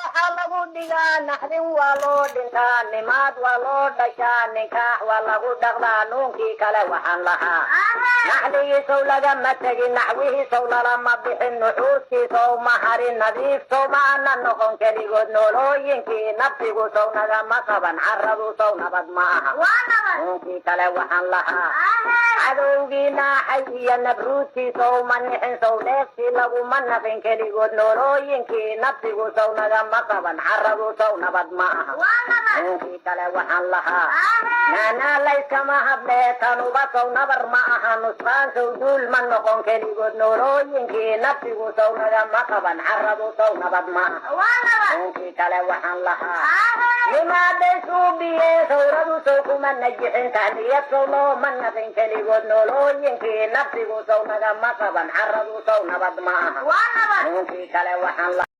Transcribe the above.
lagu dhigaa naxdin waa loo dhintaa nimaad waa loo dhashaa ninkaax waa lagu dhaqdaa nuunkii kale waxaan lahaa naxligiisow lagama tegin naxwihiisow lalama bixin nuxuuskiisow ma harin nadiifsow maana noqon keligood noolooyinkii nafsigusow nagama qaban carraduusow nabad ma aha nuunkii kale waxaan lahaa cadowgii naaxay iyo nabruudkiisow ma nixinsow dheeftii laguma naqin keligood noolooyinkii nafsigusow nagama qaban carraduusow nabad ma aha nuunkii kale waxaan lahaa naanaa layskama hadlee tanubasow nabar ma aha nusqaansow duul ma noqon keligood noolooyinkii nafsigusow nagama qaban carraduusow nabad ma aha nuunkii kale waxaan lahaa nimaadaysuubiye sawraduusow kuma najixin tahniyadsow looma naqin keligood noolooyinkii nafsigusow nagama qaban carraduusow nabad ma aha nuunkii kale waxaan lahaa